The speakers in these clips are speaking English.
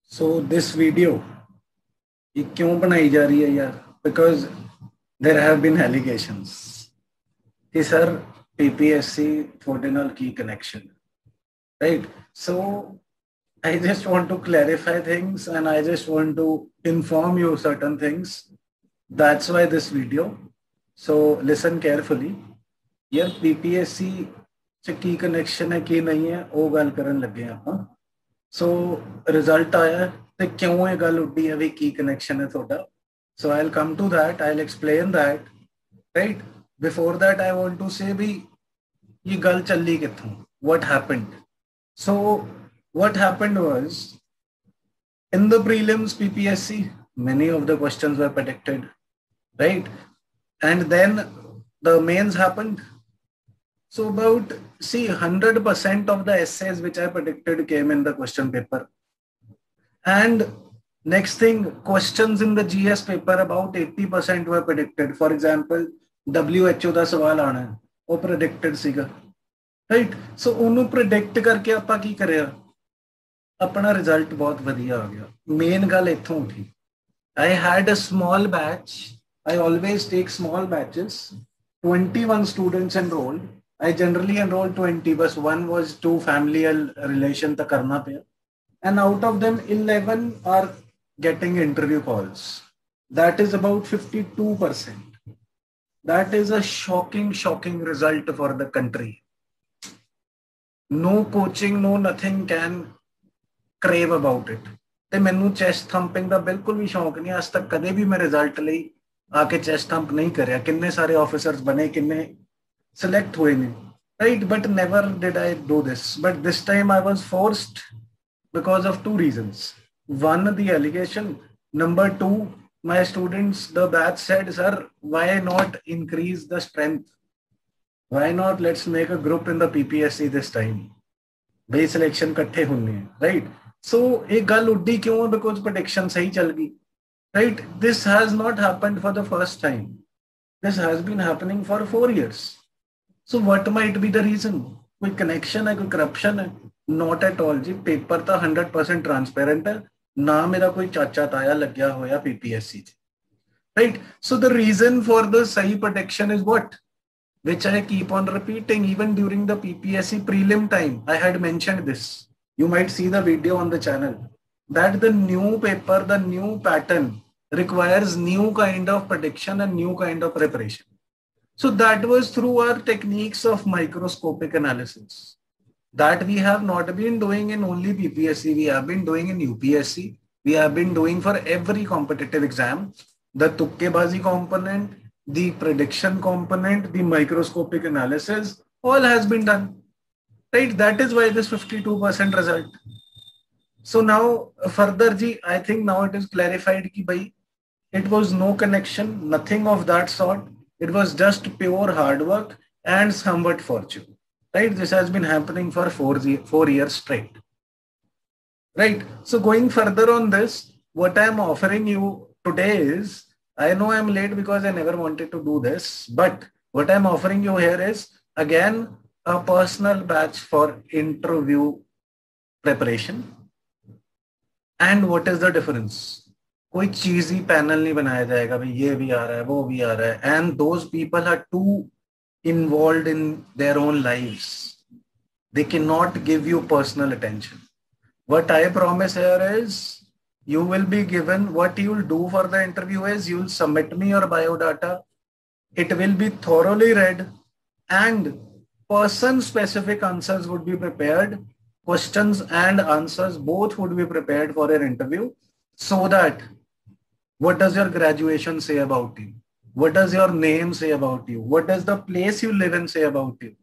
So this video ये क्यों बनाई जा रही है यार? Because there have been allegations कि सर PPSC थोड़े नाल की connection, right? So I just want to clarify things and I just want to inform you certain things. That's why this video. So listen carefully. यार PPSC से की connection है कि नहीं है वो गल करन लगे ਆਪਾਂ. So result आया ते क्यों ये गल उड्डी है भी की connection है थोड़ा. So I'll come to that. I'll explain that. Right. Before that I want to say भी ये गल चली किथों. What happened? So what happened was in the prelims PPSC many of the questions were predicted, right? And then the mains happened. So about 100% of the essays which I predicted came in the question paper. And next thing, questions in the GS paper about 80% were predicted. For example, WHO ਦਾ ਸਵਾਲ ਆਣਾ ਹੈ ਉਹ predicted ਸੀਗਾ, right? So ਉਹਨੂੰ predict ਕਰਕੇ ਆਪਾਂ ਕੀ ਕਰਿਆ, अपना रिजल्ट बहुत वधिया आ गया. मेन गल इत्थों उठी. I had a small batch. I always take small batches. 21 students enrolled. I generally enrolled 20, but one was too familial relation to karna paya. And out of them, 11 are getting interview calls. That is about 52%. That is a shocking result for the country. No coaching, no nothing can crave about it. ਤੇ ਮੈਨੂੰ chest thumping ਦਾ ਬਿਲਕੁਲ ਵੀ ਸ਼ੌਂਕ ਨਹੀਂ. ਅੱਜ ਤੱਕ ਕਦੇ ਵੀ ਮੈਂ result ਲਈ ਆ ਕੇ ਚੈਸਟ ਥੰਪ ਨਹੀਂ ਕਰਿਆ. ਕਿੰਨੇ ਸਾਰੇ ਆਫੀਸਰਸ ਬਣੇ, ਕਿੰਨੇ ਸਿਲੈਕਟ ਹੋਏ ਨੇ, right? But never did I do this. But this time I was forced because of two reasons. One, the allegation. Number two, my students, the batch said, sir, why not increase the strength? Why not let's make a group in the PPSC this time? Base selection इकट्ठे होने हैं, right? So एक गल उड्डी क्यों? Because prediction सही चल गई, right? This has not happened for the first time. This has been happening for 4 years. So what might be the reason? कोई connection है, कोई corruption है? Not at all ji. Paper तो 100% transparent है. ना मेरा कोई चाचा ताया लग गया होया PPSC, right? So the reason for the सही prediction is what? Which I keep on repeating even during the PPSC prelim time. I had mentioned this. You might see the video on the channel that the new paper, the new pattern requires new kind of prediction and new kind of preparation. So that was through our techniques of microscopic analysis that we have not been doing in only PPSC. We have been doing in UPSC. We have been doing for every competitive exam. The tukkebazi component, the prediction component, the microscopic analysis, all has been done. Right? That is why this 52% result. So now further ji, I think now it is clarified ki bhai, it was no connection, nothing of that sort. It was just pure hard work and somewhat fortune. Right? This has been happening for 4 years straight. Right? So going further on this, what I am offering you today is, I know I'm late because I never wanted to do this, but what I'm offering you here is again a personal batch for interview preparation. And what is the difference? कोई cheesy panel नहीं बनाया जाएगा भाई ये भी आ रहा है वो भी आ रहा है, and those people are too involved in their own lives. They cannot give you personal attention. What I promise here is you will be given, what you will do for the interview is you will submit me your biodata. It will be thoroughly read and person specific answers would be prepared. Questions and answers both would be prepared for your interview, so that what does your graduation say about you? What does your name say about you? What does the place you live in say about you?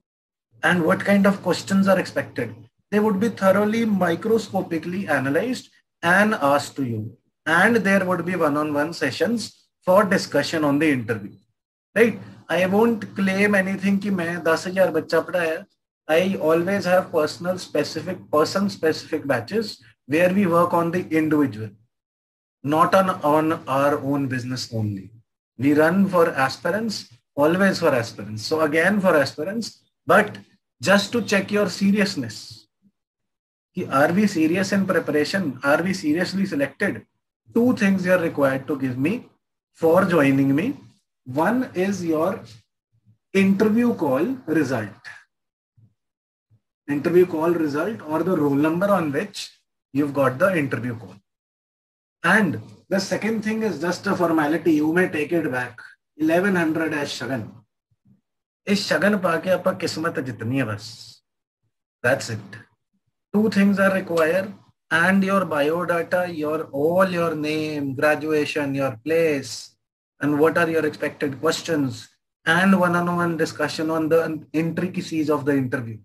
And what kind of questions are expected? They would be thoroughly microscopically analyzed and asked to you. And there would be one-on-one sessions for discussion on the interview. Right? I won't claim anything कि मैं 10,000 बच्चा पढ़ाया. I always have person specific batches where we work on the individual, not on our own business only. We run for aspirants, always for aspirants. So again for aspirants, but just to check your seriousness. are we serious in preparation? Are we seriously selected? Two things you are required to give me for joining me. One is your interview call result. Interview call result or the roll number on which you've got the interview call. And the second thing is just a formality. You may take it back. 1100 as Shagan. Is Shagan paake apa kismat jitni hai bas. That's it. Two things are required, and your biodata, all your name, graduation, your place, and what are your expected questions, and one-on-one discussion on the intricacies of the interview.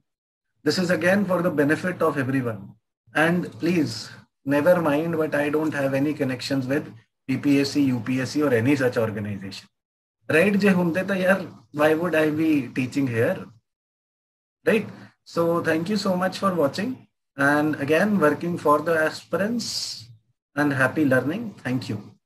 This is again for the benefit of everyone. And please, never mind, but I don't have any connections with PPSC, UPSC or any such organization. Right? Why would I be teaching here? Right? So thank you so much for watching. And again, working for the aspirants, and happy learning. Thank you.